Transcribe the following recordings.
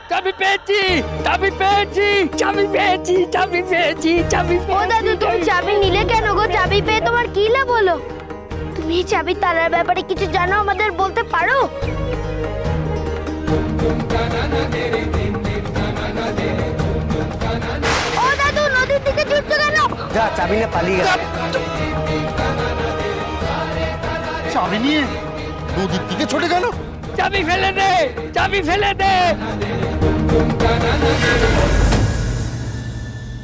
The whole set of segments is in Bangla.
চাবি পেয়েছি, চাবি পেয়েছি, চাবি পেয়েছি, চাবি পেয়েছি, চাবি। ও দাদু, তুমি চাবি নিলে কেন গো? চাবি পেয়ে তোমার কি লাভ হলো? তুমি এই চাবি তালার ব্যাপারে কিছু জানো, আমাদের বলতে পারো? ও দাদু, নদীর দিকে ছুটছো কেন? যা চাবি না পালিয়ে গেল। চাবি নিয়ে নদীর দিকে ছুটে গেল। চাবি ফেলে দে, চাবি ফেলে দে,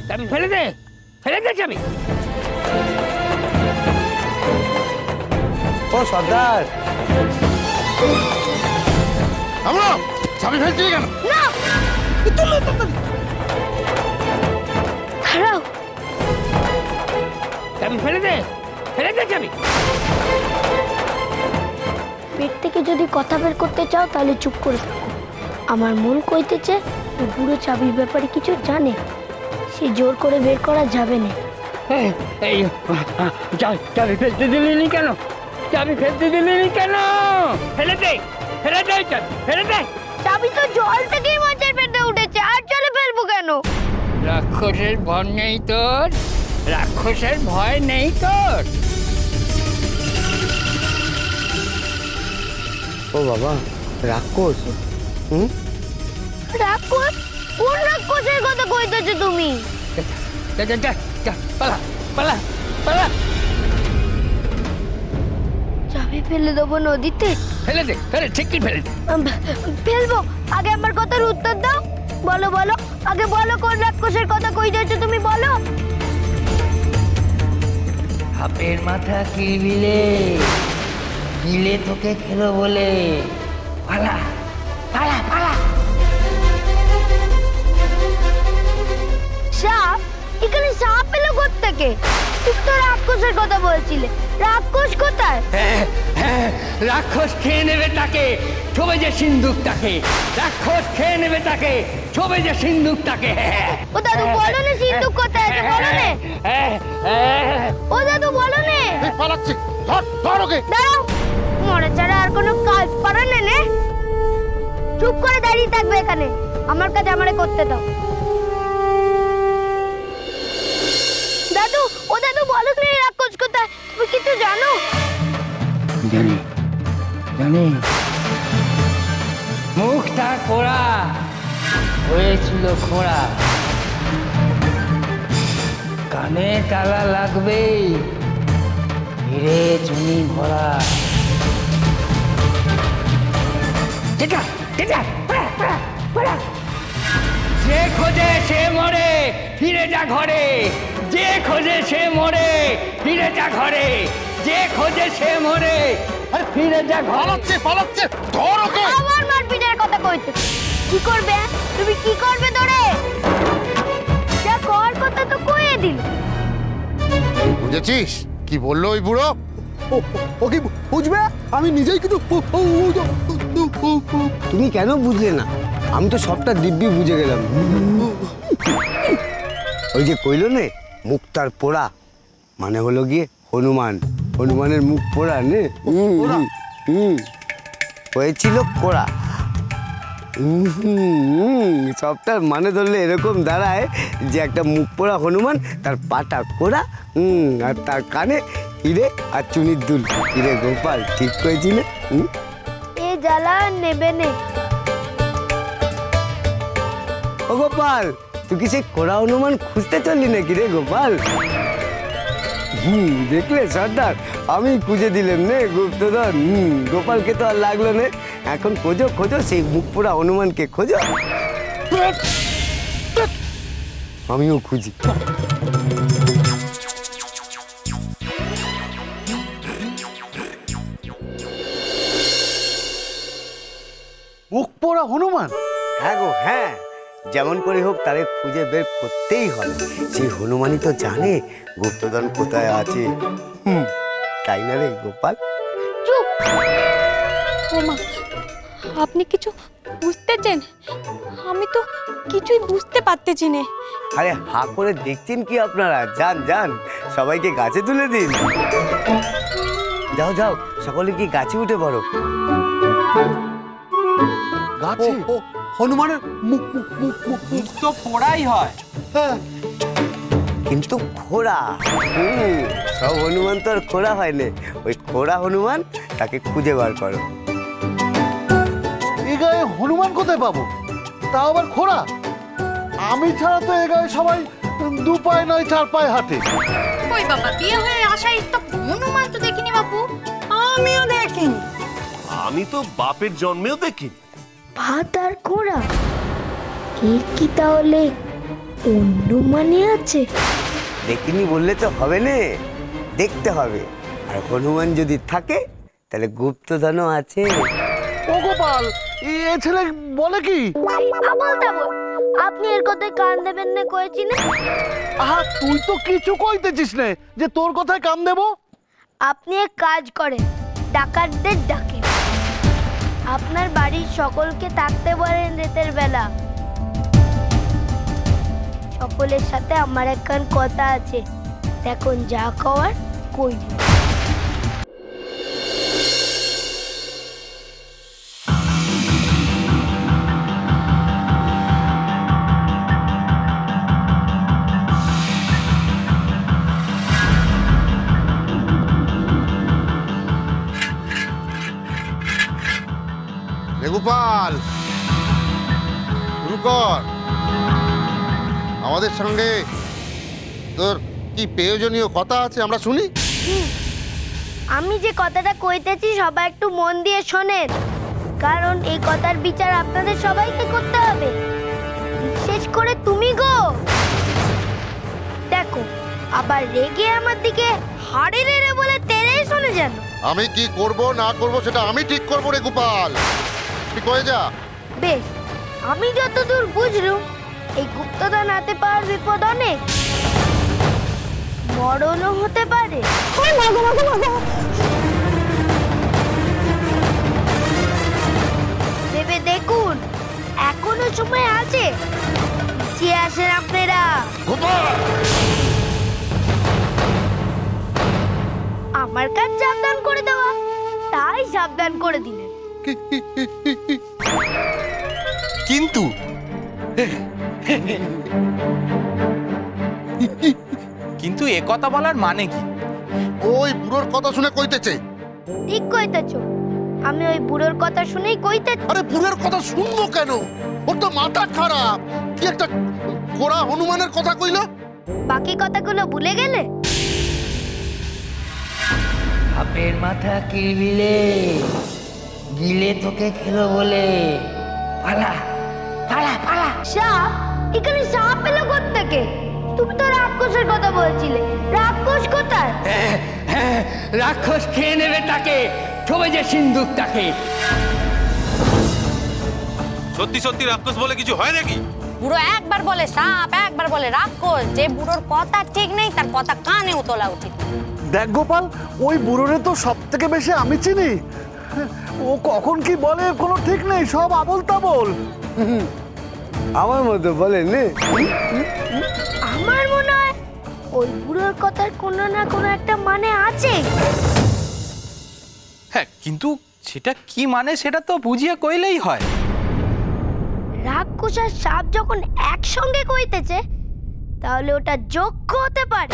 চাবি ফেলে দে, ফেলে দে চাবি। ও সর্দার, আমরা চাবি ফেলছি কেন? না, দাঁড়াও। চাবি ফেলে দে, ফেলে দে চাবি। পেট থেকে যদি কথা বের করতে চাও তাহলে চুপ করে থাকো। আমার মন কইতেছে ও বুড়ো চাবির ব্যাপারে কিছু জানে, সে জোর করে বের করা যাবে না। এই চাবি ফেলতে দিলি কেন? চাবি ফেলতে দিলি কেন? ফেলে দে, ফেলে দে চাবি, ফেলে দে। চাবি তো জল থেকেই মাছের পেটে উঠেছে, আর জলে ফেলবো কেন? রাক্ষসের ভয় নেই তোর? রাক্ষসের ভয় নেই তোর? ও বাবা, রাক্ষস? রাক্ষস? কোন রাক্ষসের কথা কইতেছো তুমি? পালা, পালা, পালা। চাবি ফেলে দেবো নদীতে? ফেলে দে, ফেলে, ঠিকই ফেলে দে। ফেলবো? আগে আমার কথার উত্তর দাও। বলো বলো, আগে বলো কোন রাক্ষসের কথা কইতেছো তুমি, বলো। সাপের মাথা কিলবিলে, গিলে তোকে খেলো বলে। পালা, পালা, পালা। সাপ? এখানে সাপ পেলো কোত্থেকে? তুমি তো রাক্ষসের কথা বলছিলে, রাক্ষস কোথায়? রাক্ষস খেয়ে নেবে তাকে, ছবে যে সিন্ধুকটাকে। রাক্ষস খেয়ে নেবে তাকে, ছবে যে সিন্ধুকটাকে। ও দাদু বলো না সিন্ধুক কোথায় আছে, বলো না। ও দাদু বলো না। পালাচ্ছি, ধর ধর ওকে। দাঁড়াও, মরে ছাড়া আর কোনো কাজ পারো না নে? চুপ করে দাঁড়িয়ে থাকবে এখানে, আমার কাজ আমারে করতে দাও। দাদু, ও দাদু বলো না রাক্ষস কোথায়? তুমি কিছু জানো? জানি, জানি। মুখটা কোড়া, হয়েছিল খোঁড়া। কানে তালা লাগবে, হিরে চুনি ভরা। যেটা, যেটা, পড়া, পড়া, পড়া। যে খোঁজে সে মরে, ফিরে যা ঘরে। যে খোঁজে সে মরে, ফিরে যা ঘরে। যে খোঁজে সে মরে, আর ফিরে যা ঘরে। পালাচ্ছে, পালাচ্ছে, ধর ওকে। আমার মারপিটের কথা কইতে কি করবে? তুমি কি করবে ধরে? যা কর কথা তো কইয়ে দিল। বুঝেছিস কি বললো ওই বুড়ো? ও কি বুঝবে? আমি নিজেই কিন্তু। তুমি কেন বুঝলে না? আমি তো সবটা দিব্যি বুঝে গেলাম। ওই যে কইল নে মুক্তার পোড়া, মানে হলো গিয়ে হনুমান। হনুমানের মুখ পোড়া নে। হয়েছিল কোড়া। সবটার মানে ধরলে এরকম দাঁড়ায় যে একটা মুখ পোড়া হনুমান, তার পাটা কোড়া, আর তার কানে হিরে আর চুনির দুল। হিরে গোপাল, ঠিক করেছি না? এ জ্বালা নেবে নে। ও গোপাল, তুই কি সেই কোড়া হনুমান খুঁজতে চললি নাকি রে গোপাল? দেখলে সর্দার, আমি খুঁজে দিলাম নে গুপ্তধন। গোপালকে তো আর লাগলো নে। এখন খোঁজো খোঁজো সেই মুখ পোড়া হনুমানকে খোঁজো। আমিও খুঁজি। মুখ পোড়া হনুমান? হ্যাঁ গো হ্যাঁ, যেমন করে হোক তারে খুঁজে বের করতেই হবে। সেই হনুমানই তো জানে গুপ্তধন কোথায় আছে। তাই না রে গোপাল? চুপ। ওমা, আপনি কিছু বুঝতেছেন? আমি তো কিছুই বুঝতে পারতেছি না। আরে হা করে দেখছেন কি আপনারা? যান যান, সবাইকে গাছে তুলে দিন। যাও যাও, সকলে কি গাছে উঠে পড়ো। গাছে? হনুমানের মুখ তো পোড়াই হয়। হ্যাঁ কিন্তু খোড়া, সব হনুমান তো আর খোড়া হয় না। ওই খোড়া হনুমান, তাকে খুঁজে বার করো। এই গায়ে হনুমান কোথায় পাবো, তাও আবার খোড়া? আমি ছাড়া তো এই গায়ে সবাই 2 পায়ে নয় 4 পায়ে হাঁটে। ওই বাবা, বিয়ে হয়ে আসা তো হনুমান তো দেখিনি বাপু। আমিও দেখিনি। আমি তো বাপের জন্মেও দেখিনি। ভাত আর ঘোড়া, এর কি তাহলে অন্য মানে আছে? দেখিনি বললে তো হবে না, দেখতে হবে। আর হনুমান যদি থাকে তাহলে গুপ্তধনও আছে। ও গোপাল, এ ছেলে বলে কি? আবল তাবল, আপনি এর কথায় কান দেবেন না কয়েছি না? আহা, তুই তো কিছু কইতেছিস না যে তোর কথায় কান দেব। আপনি এক কাজ করেন, ডাকাতদের ডাকেন, আপনার বাড়ির সকলকে থাকতে বলেন রাতের বেলা। সকলের সাথে আমার একখান কথা আছে, এখন যা খাওয়ার কইব। গোপাল, শুরু কর। আমাদের সঙ্গে তোর কি প্রয়োজনীয় কথা আছে আমরা শুনি। আমি যে কথাটা কইতেছি সবাই একটু মন দিয়ে শোনেন, কারণ এই কথার বিচার আপনাদের সবাইকে করতে হবে, বিশেষ করে তুমি গো। দেখো, আবার রেগে আমার দিকে হাড়ে রে বলে তেরে শুনে যেন। আমি কি করব না করব সেটা আমি ঠিক করব রে গোপাল, ঠিক হয়ে যা। বেশ, আমি যতদূর বুঝলুম এই গুপ্তধন হাতে পাওয়ার বিপদ অনেক, মরণও হতে পারে। ভেবে দেখুন, এখনো সময় আছে, যে আসেন আপনারা। আমার কাজ সাবধান করে দেওয়া, তাই সাবধান করে দিলেন। কিন্তু কিন্তু এ কথা বলার মানে কি? ওই বুড়োর কথা শুনে কইতেছে। ঠিক কইতেছ, আমি ওই বুড়োর কথা শুনেই কইতেছি। আরে বুড়োর কথা শুনবো কেন? ওর তো মাথা খারাপ। কি একটা কোড়া হনুমানের কথা কইলো। বাকি কথাগুলো ভুলে গেলে? সাপের মাথা কিলবিলে, গিলে তোকে খেলো বলে। পালা পালা পালা। সাপ? এখানে সাপ পেলো কোত্থেকে? তুমি তো রাক্ষসের কথা বলছিলে, রাক্ষস কোথায়? রাক্ষস খেয়ে নেবে তাকে, ছবে যে সিন্দুকটাকে। সত্যি সত্যি রাক্ষস বলে কিছু হয় নাকি? বুড়ো একবার বলে সাপ, একবার বলে রাক্ষস। যে বুড়োর কথা ঠিক নেই তার কথা কানেও তোলা উচিত। দেখ গোপাল, ওই বুড়োরে তো সব থেকে বেশি আমি চিনি। ও কখন কি বলে কোনো ঠিক নেই, সব আবল তাবল। আমার মতো বলেন নে। আমার মনে হয় ওই বুড়োর কথার কোনো না কোনো একটা মানে আছে। হ্যাঁ, কিন্তু সেটা কি মানে সেটা তো বুঝিয়ে কইলেই হয়। রাক্ষস আর সাপ যখন একসঙ্গে কইতেছে, তাহলে ওটা যক্ষ হতে পারে।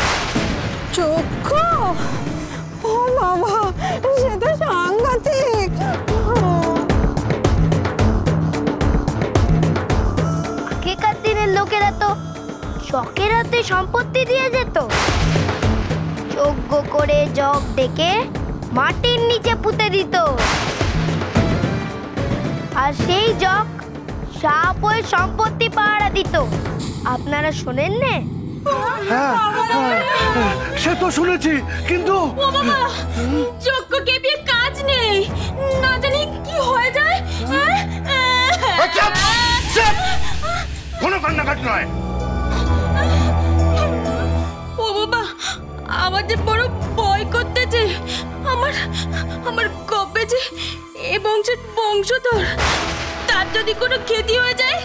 চক্ষ? ও বাবা, সে তো সাংঘাতিক। আগেকার দিনের লোকেরা তো শখের হাতে সম্পত্তি দিয়ে যেত, যজ্ঞ করে জগ ডেকে মাটির নিচে পুঁতে দিত, আর সেই জগ সাপ ওই সম্পত্তি পাহারা দিত। আপনারা শোনেন না? হ্যাঁ, সে তো শুনেছি, কিন্তু চক্ষ কেঁপিয়ে কাজ নেই, না জানি কি হয়ে যায়। কোনো কান্নাকাটি নয়। ও বাবা, আমার যে বড় ভয় করতেছে। আমার কবে যে এ বংশের বংশধর, তার যদি কোনো ক্ষতি হয়ে যায়।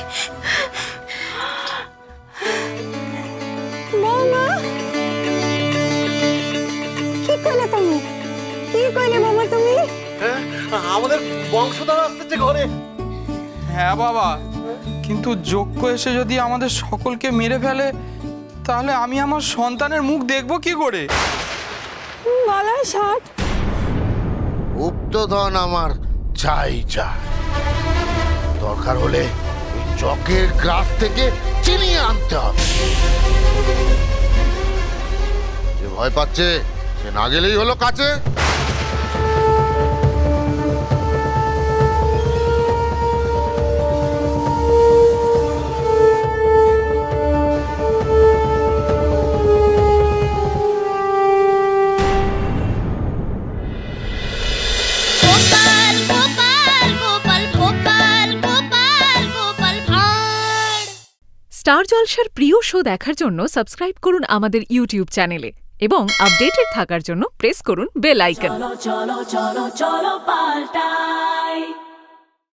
বৌমা, কি কইলে তুমি? কি কইলে বাবা তুমি? আমাদের বংশধর আসতেছে ঘরে। হ্যাঁ বাবা, কিন্তু যজ্ঞ এসে যদি আমাদের সকলকে মেরে ফেলে তাহলে আমি আমার সন্তানের মুখ দেখব কি করে? গলায় ষাট। গুপ্তধন আমার চাই দরকার হলে ওই চকের গ্রাস থেকে চিনিয়ে আনতে হবে। যে ভয় পাচ্ছে সে না গেলেই হলো কাছে। স্টার জলসার প্রিয় শো দেখার জন্য সাবস্ক্রাইব করুন আমাদের ইউটিউব চ্যানেলে এবং আপডেটেড থাকার জন্য প্রেস করুন বেল আইকন। চলো চলো চলো চলো পাল্টাই।